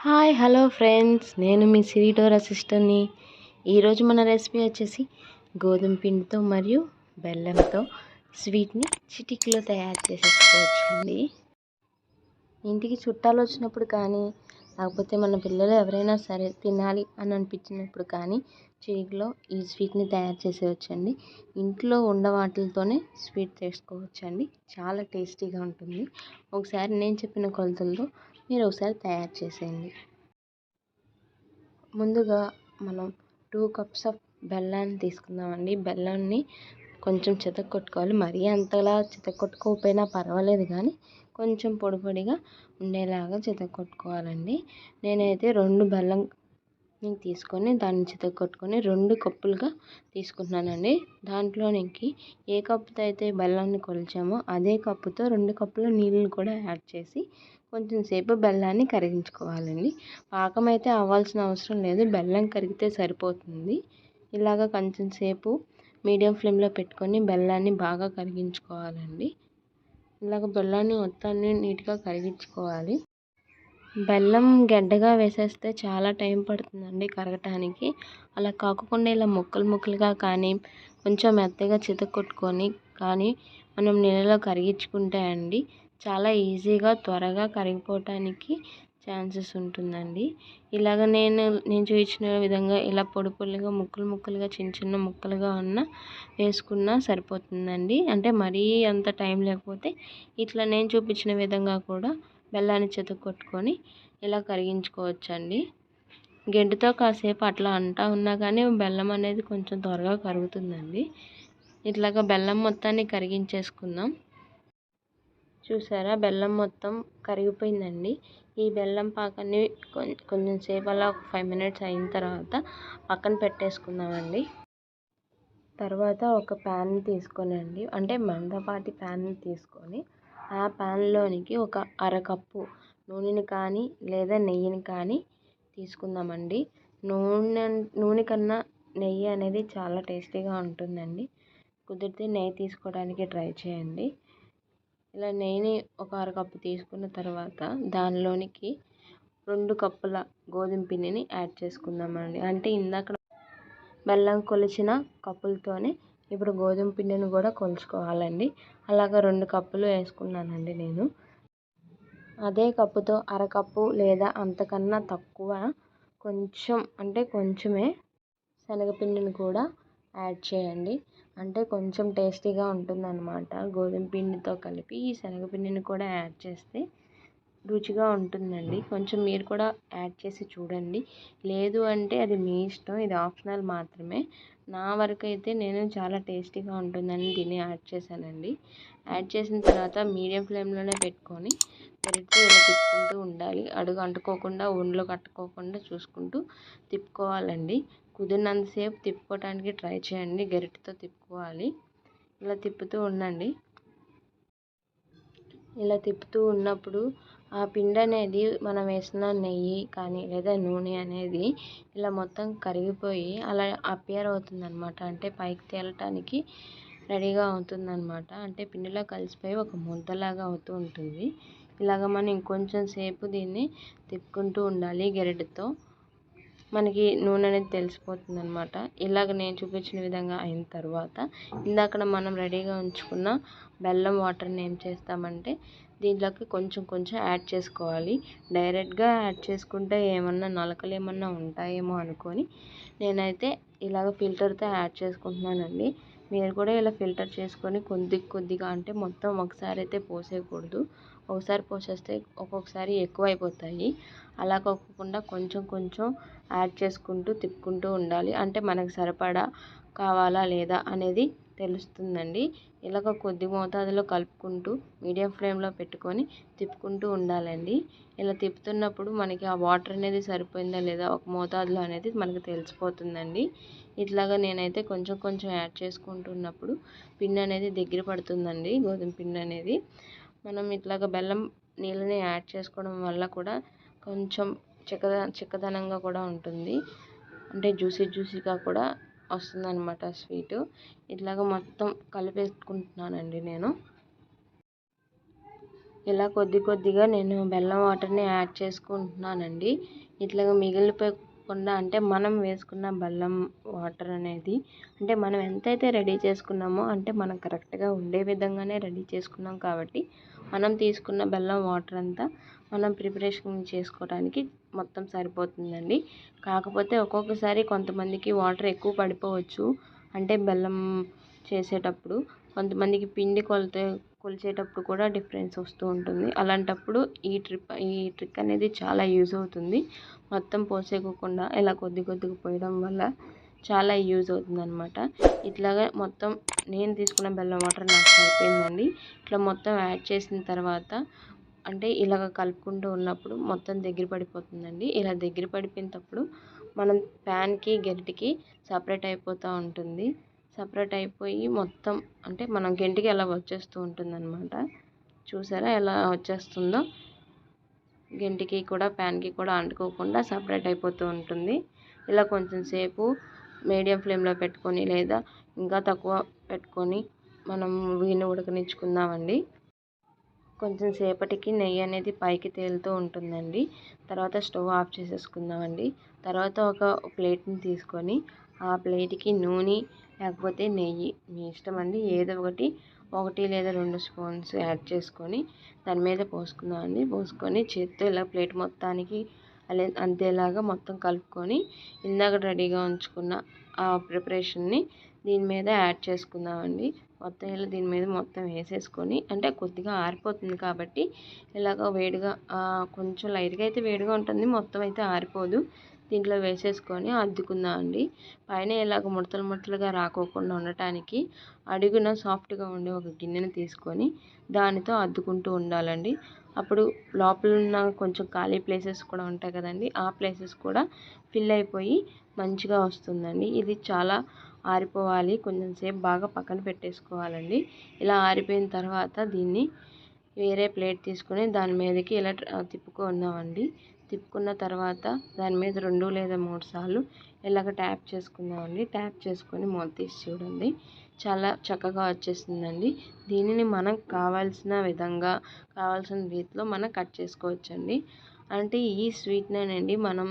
Hi hello friends, నేను మీ సిరిడోరా సిస్టర్ని. ఈరోజు మన రెసిపీ వచ్చేసి గోధుమ పిండితో మరియు బెల్లంతో స్వీట్ని చిటికలో తయారు చేసేసుకోవచ్చండి. ఇంటికి చుట్టాలు వచ్చినప్పుడు కానీ, లేకపోతే మన పిల్లలు ఎవరైనా సరే తినాలి అని అనిపించినప్పుడు కానీ చిటికలో ఈ స్వీట్ని తయారు చేసేయచ్చండి. ఇంట్లో ఉన్న వాటితోనే స్వీట్ చేసుకోవచ్చండి. చాలా టేస్టీగా ఉంటుంది. ఒకసారి నేను చెప్పిన కొలతలతో మీరు ఒకసారి తయారు చేసేయండి. ముందుగా మనం 2 కప్స్ ఆఫ్ బెల్లాన్ని తీసుకుందామండి. బెల్లాన్ని కొంచెం చితక్కొట్టుకోవాలి. మరీ అంతలా చితక్కొట్టుకోకపోయినా పర్వాలేదు, కానీ కొంచెం పొడి పొడిగా ఉండేలాగా చితక్కొట్టుకోవాలండి. నేనైతే 2 బెల్లం తీసుకొని దాన్ని చితక్కొట్టుకొని 2 కప్పులుగా తీసుకుంటున్నానండి. దాంట్లోనికి ఏ కప్పుతో అయితే బెల్లాన్ని కొలిచామో అదే కప్పుతో 2 కప్పుల నీళ్ళని కూడా యాడ్ చేసి కొంచెం సేపు బెల్లాన్ని కరిగించుకోవాలండి. పాకం అయితే అవ్వాల్సిన అవసరం లేదు, బెల్లం కరిగితే సరిపోతుంది. ఇలాగ కొంచెం సేపు మీడియం ఫ్లేమ్లో పెట్టుకొని బెల్లాన్ని బాగా కరిగించుకోవాలండి. ఇలాగ బెల్లాన్ని మొత్తాన్ని నీట్గా కరిగించుకోవాలి. బెల్లం గడ్డగా వేసేస్తే చాలా టైం పడుతుందండి కరగటానికి. అలా కాకుండా ఇలా ముక్కలు ముక్కలుగా కానీ కొంచెం మెత్తగా చితక్కొట్టుకొని కానీ మనం నీళ్ళలో కరిగించుకుంటే అండి చాలా ఈజీగా త్వరగా కరిగిపోవటానికి ఛాన్సెస్ ఉంటుందండి. ఇలాగ నేను చూపించిన విధంగా ఇలా పొడి పొడిగా ముక్కలు ముక్కలుగా చిన్న చిన్న ముక్కలుగా వేసుకున్నా సరిపోతుందండి. అంటే మరీ అంత టైం లేకపోతే ఇట్లా నేను చూపించిన విధంగా కూడా బెల్లాన్ని చితక్కొట్టుకొని ఇలా కరిగించుకోవచ్చండి. గెంటుతో కాసేపు అట్లా అంటా ఉన్నా కానీ బెల్లం అనేది కొంచెం త్వరగా కరుగుతుందండి. ఇట్లాగా బెల్లం మొత్తాన్ని కరిగించేసుకుందాం. చూసారా, బెల్లం మొత్తం కరిగిపోయిందండి. ఈ బెల్లం పాకాన్ని కొంచెం సేపు అలా 5 మినిట్స్ అయిన తర్వాత పక్కన పెట్టేసుకుందామండి. తర్వాత ఒక ప్యాన్ తీసుకోనండి, అంటే మందపాటి ప్యాన్ తీసుకొని ఆ ప్యాన్లోనికి ఒక అరకప్పు నూనెని కానీ లేదా నెయ్యిని కానీ తీసుకుందామండి. నూనె కన్నా నెయ్యి అనేది చాలా టేస్టీగా ఉంటుందండి. కుదిరితే నెయ్యి తీసుకోవడానికి ట్రై చేయండి. ఇలా నెయ్యిని ఒక అరకప్పు తీసుకున్న తర్వాత దానిలోనికి 2 కప్పుల గోధుమ పిండిని యాడ్ చేసుకుందామండి. అంటే ఇందాక బెల్లం కొలిచిన కప్పులతోనే ఇప్పుడు గోధుమ పిండిని కూడా కొలుచుకోవాలండి. అలాగా 2 కప్పులు వేసుకున్నానండి నేను. అదే కప్పుతో అరకప్పు లేదా అంతకన్నా తక్కువ కొంచెం, అంటే కొంచెమే శనగపిండిని కూడా యాడ్ చేయండి. అంటే కొంచెం టేస్టీగా ఉంటుందన్నమాట. గోధుమ పిండితో కలిపి ఈ శనగపిండిని కూడా యాడ్ చేస్తే రుచిగా ఉంటుందండి. కొంచెం మీరు కూడా యాడ్ చేసి చూడండి. లేదు అంటే అది మీ ఇష్టం, ఇది ఆప్షనల్ మాత్రమే. నా వరకు అయితే నేను చాలా టేస్టీగా ఉంటుందని దీన్ని యాడ్ చేశానండి. యాడ్ చేసిన తర్వాత మీడియం ఫ్లేమ్లోనే పెట్టుకొని గరిటెతో ఇలా తిప్పుకుంటూ ఉండాలి. అడుగు అంటుకోకుండా, ఉండలు కట్టుకోకుండా చూసుకుంటూ తిప్పుకోవాలండి. కుదిరినంతసేపు తిప్పుకోవడానికి ట్రై చేయండి. గరిటెతో తిప్పుకోవాలి. ఇలా తిప్పుతూ ఉండండి. ఇలా తిప్పుతూ ఉన్నప్పుడు ఆ పిండి అనేది మనం వేసిన నెయ్యి కానీ లేదా నూనె అనేది ఇలా మొత్తం కరిగిపోయి అలా అపియర్ అవుతుందన్నమాట. అంటే పైకి తేలటానికి రెడీగా అవుతుందన్నమాట. అంటే పిండిలో కలిసిపోయి ఒక ముద్దలాగా అవుతూ ఉంటుంది. ఇలాగ మనం ఇంకొంచెం సేపు దీన్ని తిప్పుకుంటూ ఉండాలి గరిటెతో. మనకి నూనె అనేది తెలిసిపోతుంది అనమాట. ఇలాగ నేను చూపించిన విధంగా అయిన తర్వాత ఇందాక మనం రెడీగా ఉంచుకున్న బెల్లం వాటర్ని ఏం చేస్తామంటే దీంట్లోకి కొంచెం కొంచెం యాడ్ చేసుకోవాలి. డైరెక్ట్గా యాడ్ చేసుకుంటే ఏమన్నా నలకలు ఏమన్నా ఉంటాయేమో అనుకొని నేనైతే ఇలాగ ఫిల్టర్తో యాడ్ చేసుకుంటున్నానండి. మీరు కూడా ఇలా ఫిల్టర్ చేసుకొని కొద్ది కొద్దిగా, అంటే మొత్తం ఒకసారి అయితే పోసేయకూడదు. ఒకసారి పోసేస్తే ఒక్కొక్కసారి ఎక్కువ అయిపోతాయి. అలా కాకుండా కొంచెం కొంచెం యాడ్ చేసుకుంటూ తిప్పుకుంటూ ఉండాలి. అంటే మనకు సరిపడా కావాలా లేదా అనేది తెలుస్తుందండి. ఇలాగ కొద్ది మోతాదులో కలుపుకుంటూ మీడియం ఫ్లేమ్లో పెట్టుకొని తిప్పుకుంటూ ఉండాలండి. ఇలా తిప్పుతున్నప్పుడు మనకి ఆ వాటర్ అనేది సరిపోయిందా లేదా ఒక మోతాదులో అనేది మనకు తెలిసిపోతుందండి. ఇట్లాగా నేనైతే కొంచెం కొంచెం యాడ్ చేసుకుంటున్నప్పుడు పిండి అనేది దగ్గర పడుతుందండి. గోధుమ పిండి అనేది మనం ఇట్లాగ బెల్లం నీళ్ళని యాడ్ చేసుకోవడం వల్ల కూడా కొంచెం చిక్కదనంగా కూడా ఉంటుంది. అంటే జ్యూసీగా కూడా వస్తుందన్నమాట స్వీటు. ఇట్లాగ మొత్తం కలిపేసుకుంటున్నానండి నేను. ఇలా కొద్దిగా నేను బెల్లం వాటర్ని యాడ్ చేసుకుంటున్నానండి. ఇట్లాగా మిగిలిపోకుండా అంటే మనం వేసుకున్న బెల్లం వాటర్ అనేది అంటే మనం ఎంతైతే రెడీ చేసుకున్నామో అంటే మనం కరెక్ట్గా ఉండే విధంగానే రెడీ చేసుకున్నాం కాబట్టి మనం తీసుకున్న బెల్లం వాటర్ అంతా మనం ప్రిపరేషన్ చేసుకోవడానికి మొత్తం సరిపోతుందండి. కాకపోతే ఒక్కొక్కసారి కొంతమందికి వాటర్ ఎక్కువ పడిపోవచ్చు. అంటే బెల్లం చేసేటప్పుడు కొంతమందికి పిండి కొలిచేటప్పుడు కూడా డిఫరెన్స్ వస్తూ ఉంటుంది. అలాంటప్పుడు ఈ ట్రిక్ అనేది చాలా యూజ్ అవుతుంది. మొత్తం పోసేయకుండా ఇలా కొద్దిగా పోయడం వల్ల చాలా యూజ్ అవుతుంది అనమాట. ఇట్లాగా మొత్తం నేను తీసుకున్న బెల్లం వాటర్ నాకు సరిపోయిందండి. ఇట్లా మొత్తం యాడ్ చేసిన తర్వాత అంటే ఇలాగ కలుపుకుంటూ ఉన్నప్పుడు మొత్తం దగ్గర పడిపోతుందండి. ఇలా దగ్గర పడిపోయినప్పుడు మనం ప్యాన్కి గరిటెకి సపరేట్ అయిపోతూ ఉంటుంది. సపరేట్ అయిపోయి మొత్తం అంటే మనం గంటికి ఎలా వచ్చేస్తూ ఉంటుందన్నమాట. చూసారా ఎలా వచ్చేస్తుందో? గంటికి కూడా ప్యాన్కి కూడా అంటుకోకుండా సపరేట్ అయిపోతూ ఉంటుంది. ఇలా కొంచెం సేపు మీడియం ఫ్లేమ్లో పెట్టుకొని లేదా ఇంకా తక్కువ పెట్టుకొని మనం వీడిని ఉడకనిచ్చుకుందామండి. కొంచెం సేపటికి నెయ్యి అనేది పైకి తేలుతూ ఉంటుందండి. తర్వాత స్టవ్ ఆఫ్ చేసేసుకుందామండి. తర్వాత ఒక ప్లేట్ని తీసుకొని ఆ ప్లేట్కి నూనె లేకపోతే నెయ్యి మీ ఇష్టం అండి, ఏదో ఒకటి లేదా 2 స్పూన్స్ యాడ్ చేసుకొని దాని మీద పోసుకుందామండి. పోసుకొని చేత్తో ఇలా ప్లేట్ మొత్తానికి అంతేలాగా మొత్తం కలుపుకొని ఇందాక రెడీగా ఉంచుకున్న ఆ ప్రిపరేషన్ని దీని మీద యాడ్ చేసుకుందామండి. మొత్తం ఇలా దీని మీద మొత్తం వేసేసుకొని అంటే కొద్దిగా ఆరిపోతుంది కాబట్టి ఇలాగ వేడిగా కొంచెం లైట్గా అయితే వేడిగా ఉంటుంది, మొత్తం అయితే ఆరిపోదు. దీంట్లో వేసేసుకొని అద్దుకుందామండి. పైన ఇలాగ ముడతలుగా రాకోకుండా ఉండటానికి అడుగున సాఫ్ట్గా ఉండే ఒక గిన్నెని తీసుకొని దానితో అద్దుకుంటూ ఉండాలండి. అప్పుడు లోపల ఉన్న కొంచెం ఖాళీ ప్లేసెస్ కూడా ఉంటాయి కదండి, ఆ ప్లేసెస్ కూడా ఫిల్ అయిపోయి మంచిగా వస్తుందండి. ఇది చాలా ఆరిపోవాలి, కొంచెం సేపు బాగా పక్కన పెట్టేసుకోవాలండి. ఇలా ఆరిపోయిన తర్వాత దీన్ని వేరే ప్లేట్ తీసుకొని దాని మీదకి ఇలా తిప్పుకున్నామండి. తిప్పుకున్న తర్వాత దాని మీద 2 లేదా 3 సార్లు ఇలాగ ట్యాప్ చేసుకుందామండి. ట్యాప్ చేసుకొని మూత తీసి చూడండి, చాలా చక్కగా వచ్చేసిందండి. దీనిని మనం కావాల్సిన విధంగా కావాల్సిన రీతిలో మనం కట్ చేసుకోవచ్చండి. అంటే ఈ స్వీట్నేనండి మనం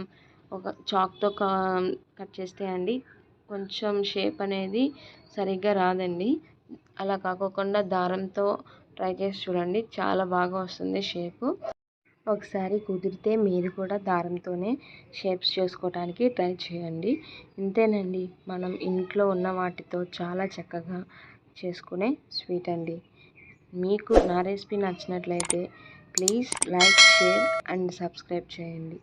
ఒక చాక్తో కట్ చేస్తే అండి కొంచెం షేప్ అనేది సరిగ్గా రాదండి. అలా కాకోకుండా దారంతో ట్రై చేసి చూడండి, చాలా బాగా వస్తుంది షేపు. ఒకసారి కుదిరితే మీరు కూడా దారంతోనే షేప్స్ చేసుకోవడానికి ట్రై చేయండి. ఇంతేనండి, మనం ఇంట్లో ఉన్న వాటితో చాలా చక్కగా చేసుకునే స్వీట్ అండి. మీకు నా రెసిపీ నచ్చినట్లయితే please like, share and subscribe చేయండి.